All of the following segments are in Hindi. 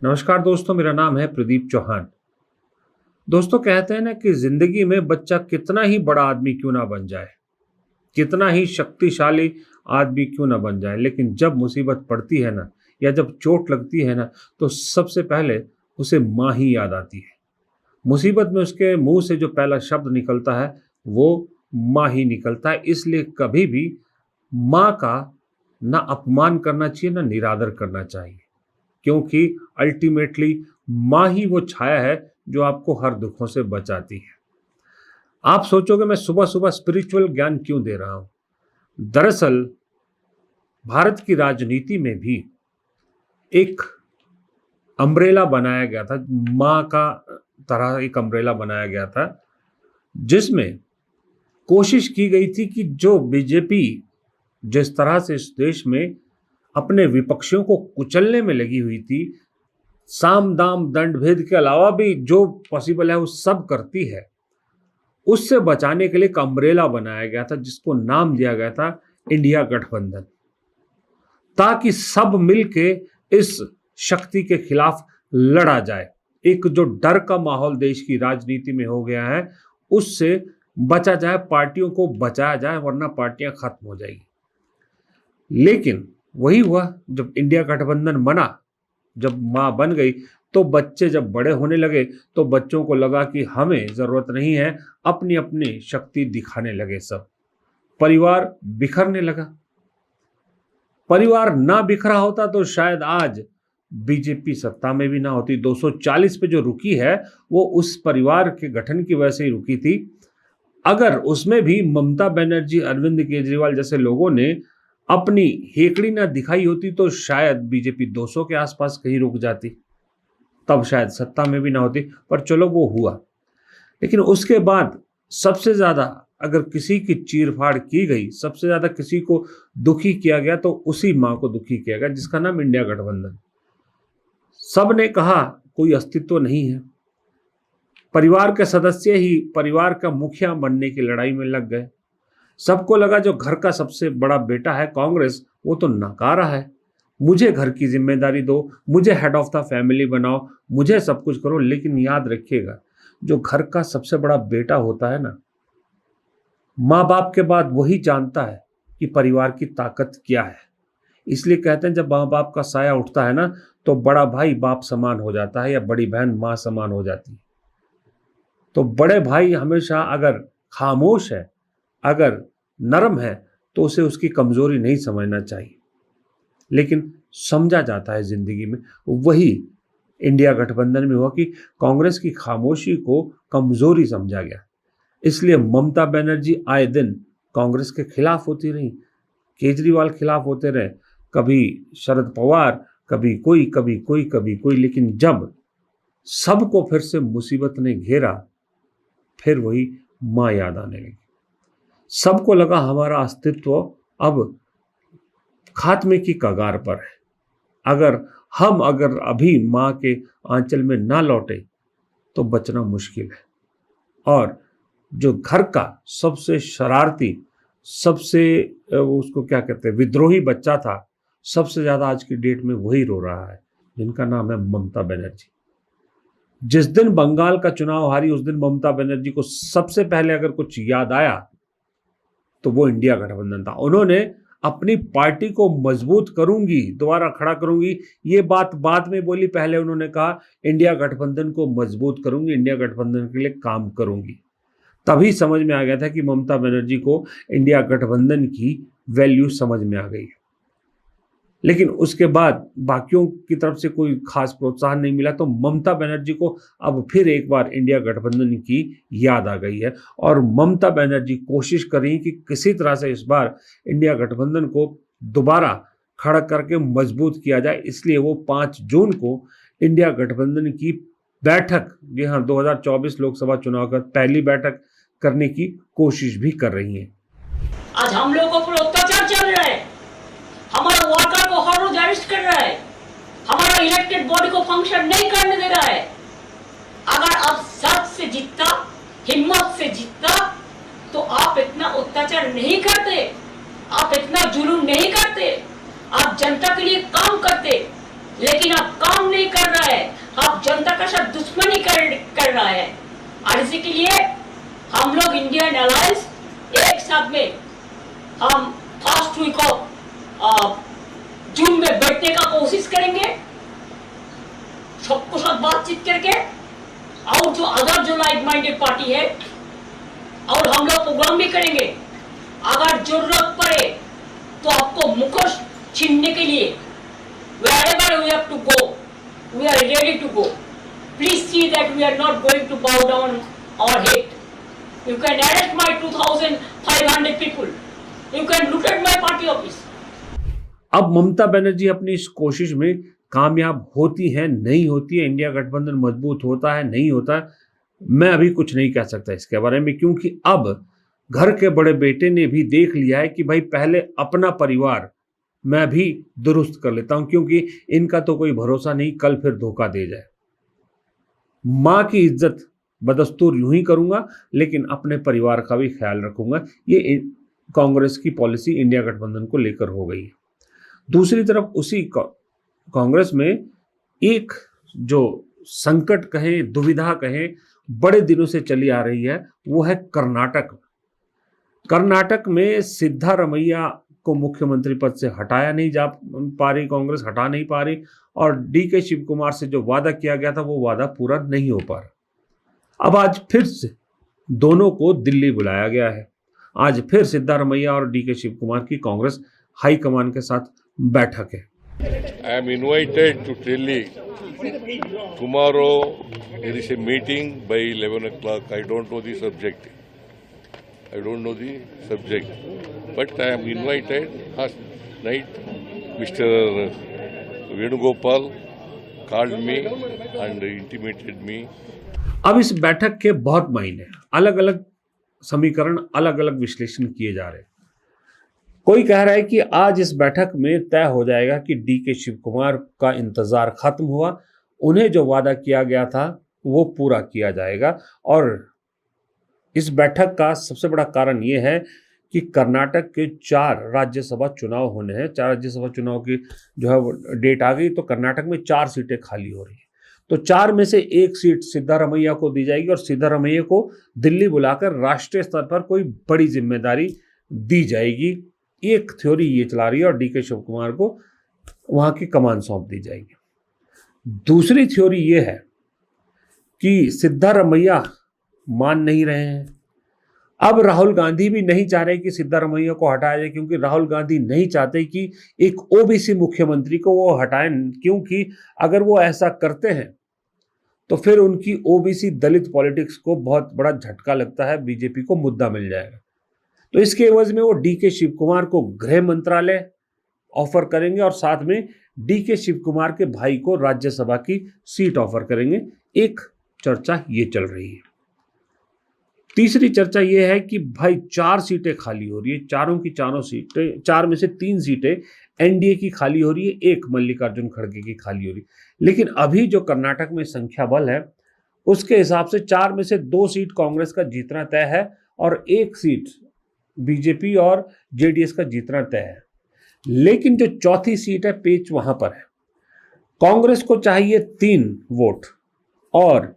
नमस्कार दोस्तों, मेरा नाम है प्रदीप चौहान। दोस्तों, कहते हैं ना कि जिंदगी में बच्चा कितना ही बड़ा आदमी क्यों ना बन जाए, कितना ही शक्तिशाली आदमी क्यों ना बन जाए, लेकिन जब मुसीबत पड़ती है ना या जब चोट लगती है ना, तो सबसे पहले उसे माँ ही याद आती है। मुसीबत में उसके मुंह से जो पहला शब्द निकलता है वो माँ ही निकलता है। इसलिए कभी भी माँ का ना अपमान करना चाहिए ना निरादर करना चाहिए, क्योंकि अल्टीमेटली माँ ही वो छाया है जो आपको हर दुखों से बचाती है। आप सोचोगे मैं सुबह सुबह स्पिरिचुअल ज्ञान क्यों दे रहा हूं? दरअसल भारत की राजनीति में भी एक अम्ब्रेला बनाया गया था, माँ का तरह एक अम्ब्रेला बनाया गया था, जिसमें कोशिश की गई थी कि जो बीजेपी जिस तरह से इस देश में अपने विपक्षियों को कुचलने में लगी हुई थी, साम दाम दंड भेद के अलावा भी जो पॉसिबल है वो सब करती है, उससे बचाने के लिए एक अम्ब्रेला बनाया गया था जिसको नाम दिया गया था इंडिया गठबंधन, ताकि सब मिलके इस शक्ति के खिलाफ लड़ा जाए। एक जो डर का माहौल देश की राजनीति में हो गया है उससे बचा जाए, पार्टियों को बचाया जाए, वरना पार्टियां खत्म हो जाएगी। लेकिन वही हुआ, जब इंडिया गठबंधन बना, जब माँ बन गई, तो बच्चे जब बड़े होने लगे तो बच्चों को लगा कि हमें जरूरत नहीं है, अपनी अपनी शक्ति दिखाने लगे सब। परिवार बिखरने लगा। परिवार ना बिखरा होता तो शायद आज बीजेपी सत्ता में भी ना होती। 240 पे जो रुकी है वो उस परिवार के गठन की वजह से ही रुकी थी। अगर उसमें भी ममता बनर्जी, अरविंद केजरीवाल जैसे लोगों ने अपनी हेकड़ी ना दिखाई होती तो शायद बीजेपी 200 के आसपास कहीं रुक जाती, तब शायद सत्ता में भी ना होती। पर चलो वो हुआ। लेकिन उसके बाद सबसे ज्यादा अगर किसी की चीरफाड़ की गई, सबसे ज्यादा किसी को दुखी किया गया, तो उसी माँ को दुखी किया गया जिसका नाम इंडिया गठबंधन। सब ने कहा कोई अस्तित्व नहीं है। परिवार के सदस्य ही परिवार का मुखिया बनने की लड़ाई में लग गए। सबको लगा जो घर का सबसे बड़ा बेटा है कांग्रेस, वो तो नकारा है, मुझे घर की जिम्मेदारी दो, मुझे हेड ऑफ द फैमिली बनाओ, मुझे सब कुछ करो। लेकिन याद रखिएगा, जो घर का सबसे बड़ा बेटा होता है ना, माँ बाप के बाद वही जानता है कि परिवार की ताकत क्या है। इसलिए कहते हैं जब माँ बाप का साया उठता है ना, तो बड़ा भाई बाप समान हो जाता है या बड़ी बहन माँ समान हो जाती है। तो बड़े भाई हमेशा अगर खामोश है, अगर नरम है, तो उसे उसकी कमजोरी नहीं समझना चाहिए, लेकिन समझा जाता है जिंदगी में। वही इंडिया गठबंधन में हुआ कि कांग्रेस की खामोशी को कमजोरी समझा गया। इसलिए ममता बनर्जी आए दिन कांग्रेस के खिलाफ होती रही, केजरीवाल खिलाफ होते रहे, कभी शरद पवार, कभी कोई, कभी कोई, कभी कोई। लेकिन जब सबको फिर से मुसीबत ने घेरा, फिर वही माँ याद आने लगी। सबको लगा हमारा अस्तित्व अब खात्मे की कगार पर है। अगर अभी माँ के आंचल में ना लौटे तो बचना मुश्किल है। और जो घर का सबसे शरारती, सबसे उसको क्या कहते हैं, विद्रोही बच्चा था, सबसे ज्यादा आज की डेट में वही रो रहा है, जिनका नाम है ममता बनर्जी। जिस दिन बंगाल का चुनाव हारी, उस दिन ममता बनर्जी को सबसे पहले अगर कुछ याद आया तो वो इंडिया गठबंधन था। उन्होंने अपनी पार्टी को मजबूत करूंगी, दोबारा खड़ा करूंगी, ये बात बाद में बोली। पहले उन्होंने कहा इंडिया गठबंधन को मजबूत करूंगी, इंडिया गठबंधन के लिए काम करूंगी। तभी समझ में आ गया था कि ममता बनर्जी को इंडिया गठबंधन की वैल्यू समझ में आ गई। लेकिन उसके बाद बाकियों की तरफ से कोई खास प्रोत्साहन नहीं मिला, तो ममता बनर्जी को अब फिर एक बार इंडिया गठबंधन की याद आ गई है। और ममता बनर्जी कोशिश कर रही कि किसी तरह से इस बार इंडिया गठबंधन को दोबारा खड़ा करके मजबूत किया जाए। इसलिए वो 5 जून को इंडिया गठबंधन की बैठक, जी हाँ, 2024 लोकसभा चुनाव का पहली बैठक करने की कोशिश भी कर रही है। आज हम लोगों पर अत्याचार चल रहा है, हमारा वर्कर को हर रोज अरेस्ट कर रहा है, हमारा इलेक्टेड बॉडी को फंक्शन नहीं करने दे रहा है। अगर आप सच से जीतता, हिम्मत से जीतता, तो आप इतना अत्याचार नहीं करते, आप इतना जुलूम नहीं करते, आप जनता के लिए काम करते। लेकिन आप काम नहीं कर रहा है, कर रहा है। और इसी के लिए हम लोग इंडियन अलायंस एक साथ में हम फर्स्ट वीक ऑफ जून में बैठने का कोशिश करेंगे, सबको साथ बातचीत करके, और जो अदर जो लाइक माइंडेड पार्टी है, और हम लोग प्रोग्राम भी करेंगे। अगर जरूरत पड़े तो आपको मुखोश छीनने के लिए wherever we have to go, we are ready to go. Please see that we are not going to bow down our head. You can arrest my 2,500 people. You can loot at my party office. अब ममता बनर्जी अपनी इस कोशिश में कामयाब होती है, नहीं होती है, इंडिया गठबंधन मजबूत होता है, नहीं होता है, मैं अभी कुछ नहीं कह सकता इसके बारे में, क्योंकि अब घर के बड़े बेटे ने भी देख लिया है कि भाई पहले अपना परिवार मैं भी दुरुस्त कर लेता हूं, क्योंकि इनका तो कोई भरोसा नहीं, कल फिर धोखा दे जाए। मां की इज्जत बदस्तूर यूं ही करूंगा, लेकिन अपने परिवार का भी ख्याल रखूंगा। ये कांग्रेस की पॉलिसी इंडिया गठबंधन को लेकर हो गई है। दूसरी तरफ उसी कांग्रेस में एक जो संकट कहें, दुविधा कहें, बड़े दिनों से चली आ रही है, वो है कर्नाटक। कर्नाटक में सिद्धारमैया को मुख्यमंत्री पद से हटाया नहीं जा पा रही कांग्रेस, हटा नहीं पा रही, और डीके शिव कुमार से जो वादा किया गया था वो वादा पूरा नहीं हो पा रहा। अब आज फिर से दोनों को दिल्ली बुलाया गया है। आज फिर सिद्धारमैया और डीके शिव कुमार की कांग्रेस हाईकमान के साथ बैठक है। I am invited to Delhi. Tomorrow there is a meeting by 11 o'clock. I don't know the subject. But I am invited. Last night, Mr. Venugopal called me and intimated me. अब इस बैठक के बहुत मायने, अलग अलग समीकरण, अलग अलग विश्लेषण किए जा रहे हैं। कोई कह रहा है कि आज इस बैठक में तय हो जाएगा कि डीके शिव कुमार का इंतजार खत्म हुआ, उन्हें जो वादा किया गया था वो पूरा किया जाएगा। और इस बैठक का सबसे बड़ा कारण ये है कि कर्नाटक के 4 राज्यसभा चुनाव होने हैं। 4 राज्यसभा चुनाव की जो है वो डेट आ गई, तो कर्नाटक में 4 सीटें खाली हो रही हैं। तो 4 में से 1 सीट सिद्धारमैया को दी जाएगी, और सिद्धारमैया को दिल्ली बुलाकर राष्ट्रीय स्तर पर कोई बड़ी जिम्मेदारी दी जाएगी। एक थ्योरी ये चला रही है, और डीके शिव कुमार को वहां की कमान सौंप दी जाएगी। दूसरी थ्योरी ये है कि सिद्धारमैया मान नहीं रहे हैं। अब राहुल गांधी भी नहीं चाह रहे कि सिद्धारमैया को हटाया जाए, क्योंकि राहुल गांधी नहीं चाहते कि एक ओबीसी मुख्यमंत्री को वो हटाएं, क्योंकि अगर वो ऐसा करते हैं तो फिर उनकी ओबीसी दलित पॉलिटिक्स को बहुत बड़ा झटका लगता है, बीजेपी को मुद्दा मिल जाएगा। तो इसके एवज में वो डीके शिव कुमार को गृह मंत्रालय ऑफर करेंगे, और साथ में डीके शिव कुमार के भाई को राज्यसभा की सीट ऑफर करेंगे। एक चर्चा ये चल रही है। तीसरी चर्चा ये है कि भाई 4 सीटें खाली हो रही है, चारों की चारों सीटें, 4 में से 3 सीटें एनडीए की खाली हो रही है, 1 मल्लिकार्जुन खड़गे की खाली हो रही है। लेकिन अभी जो कर्नाटक में संख्या बल है उसके हिसाब से 4 में से 2 सीट कांग्रेस का जीतना तय है, और 1 सीट बीजेपी और जेडीएस का जीतना तय है। लेकिन जो चौथी सीट है, पेच वहां पर है। कांग्रेस को चाहिए 3 वोट और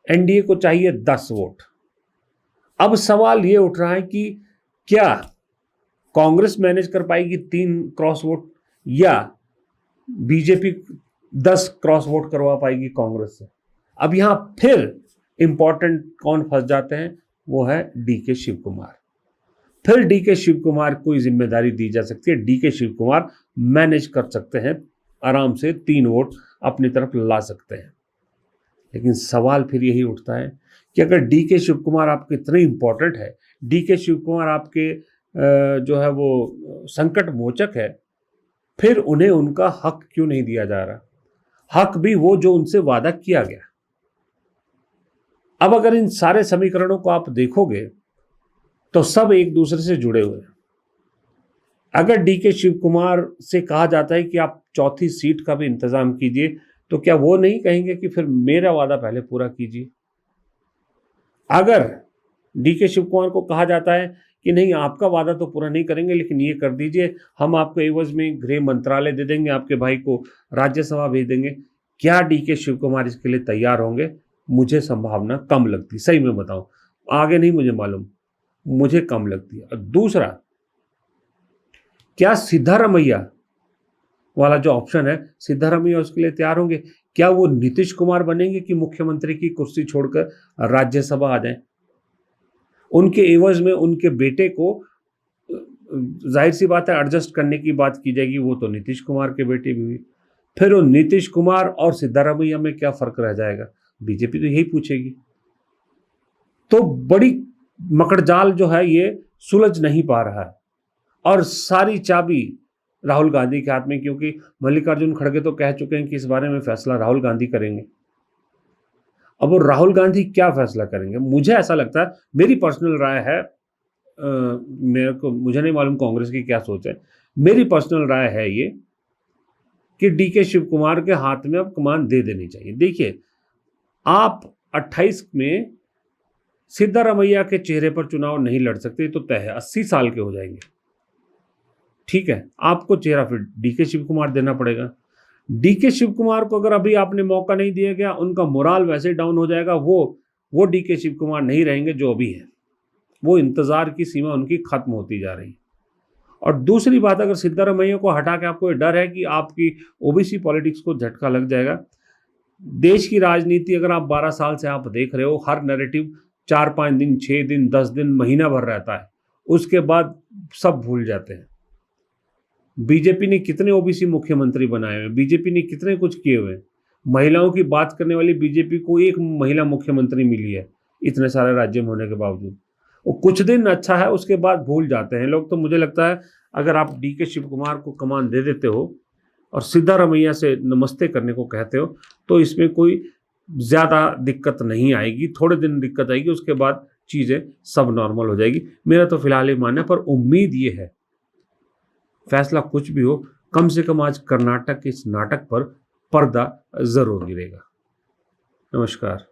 एनडीए को चाहिए 10 वोट। अब सवाल ये उठ रहा है कि क्या कांग्रेस मैनेज कर पाएगी 3 क्रॉस वोट, या बीजेपी 10 क्रॉस वोट करवा पाएगी कांग्रेस से। अब यहां फिर इंपॉर्टेंट कौन फंस जाते हैं, वो है डीके शिव कुमार। फिर डीके शिव कुमार को जिम्मेदारी दी जा सकती है। डीके शिव कुमार मैनेज कर सकते हैं, आराम से 3 वोट अपनी तरफ ला सकते हैं। लेकिन सवाल फिर यही उठता है कि अगर डीके शिव कुमार आपके इतने इंपॉर्टेंट है, डीके शिव कुमार आपके जो है वो संकट मोचक है, फिर उन्हें उनका हक क्यों नहीं दिया जा रहा? हक भी वो जो उनसे वादा किया गया। अब अगर इन सारे समीकरणों को आप देखोगे तो सब एक दूसरे से जुड़े हुए हैं। अगर डीके शिव कुमार से कहा जाता है कि आप चौथी सीट का भी इंतजाम कीजिए, तो क्या वो नहीं कहेंगे कि फिर मेरा वादा पहले पूरा कीजिए? अगर डीके शिव कुमार को कहा जाता है कि नहीं, आपका वादा तो पूरा नहीं करेंगे, लेकिन ये कर दीजिए, हम आपको एवज में गृह मंत्रालय दे देंगे, आपके भाई को राज्यसभा भेज देंगे, क्या डीके शिव कुमार इसके लिए तैयार होंगे? मुझे संभावना कम लगती, सही में बताऊं, आगे नहीं मुझे मालूम, मुझे कम लगती है। और दूसरा, क्या सिद्धारमैया वाला जो ऑप्शन है, सिद्धारमैया उसके लिए तैयार होंगे? क्या वो नीतीश कुमार बनेंगे कि मुख्यमंत्री की कुर्सी छोड़कर राज्यसभा आ जाएं? उनके एवज में उनके बेटे को, जाहिर सी बात है, एडजस्ट करने की बात की जाएगी, वो तो नीतीश कुमार के बेटे भी हुई। फिर वो नीतीश कुमार और सिद्धारमैया में क्या फर्क रह जाएगा? बीजेपी तो यही पूछेगी। तो बड़ी मकड़जाल जो है ये सुलझ नहीं पा रहा है, और सारी चाबी राहुल गांधी के हाथ में, क्योंकि मल्लिकार्जुन खड़गे तो कह चुके हैं कि इस बारे में फैसला राहुल गांधी करेंगे। अब वो राहुल गांधी क्या फैसला करेंगे? मुझे ऐसा लगता है, मेरी पर्सनल राय है, मुझे नहीं मालूम कांग्रेस की क्या सोच है, मेरी पर्सनल राय है ये कि डीके शिव कुमार के हाथ में अब कमान दे देनी चाहिए। देखिए, आप 28 में सिद्धारमैया के चेहरे पर चुनाव नहीं लड़ सकते, तो तय है, 80 साल के हो जाएंगे, ठीक है, आपको चेहरा फिर डीके शिव कुमार देना पड़ेगा। डीके शिव कुमार को अगर अभी आपने मौका नहीं दिया गया, उनका मोराल वैसे डाउन हो जाएगा, वो डीके शिव कुमार नहीं रहेंगे जो अभी है, वो इंतजार की सीमा उनकी खत्म होती जा रही है। और दूसरी बात, अगर सिद्धारमैया को हटा के आपको डर है कि आपकी ओबीसी पॉलिटिक्स को झटका लग जाएगा, देश की राजनीति अगर आप 12 साल से आप देख रहे हो, हर नैरेटिव 4-5 दिन, 6 दिन, 10 दिन, महीना भर रहता है, उसके बाद सब भूल जाते हैं। बीजेपी ने कितने ओबीसी मुख्यमंत्री बनाए हुए, बीजेपी ने कितने कुछ किए हुए। महिलाओं की बात करने वाली बीजेपी को एक महिला मुख्यमंत्री मिली है इतने सारे राज्य में होने के बावजूद। वो कुछ दिन अच्छा है, उसके बाद भूल जाते हैं लोग। तो मुझे लगता है अगर आप डीके शिव कुमार को कमान दे देते हो और सिद्धारमैया से नमस्ते करने को कहते हो, तो इसमें कोई ज़्यादा दिक्कत नहीं आएगी। थोड़े दिन दिक्कत आएगी, उसके बाद चीज़ें सब नॉर्मल हो जाएगी। मेरा तो फिलहाल ये मानना है, पर उम्मीद ये है, फैसला कुछ भी हो, कम से कम आज कर्नाटक के इस नाटक पर पर्दा जरूर गिरेगा। नमस्कार।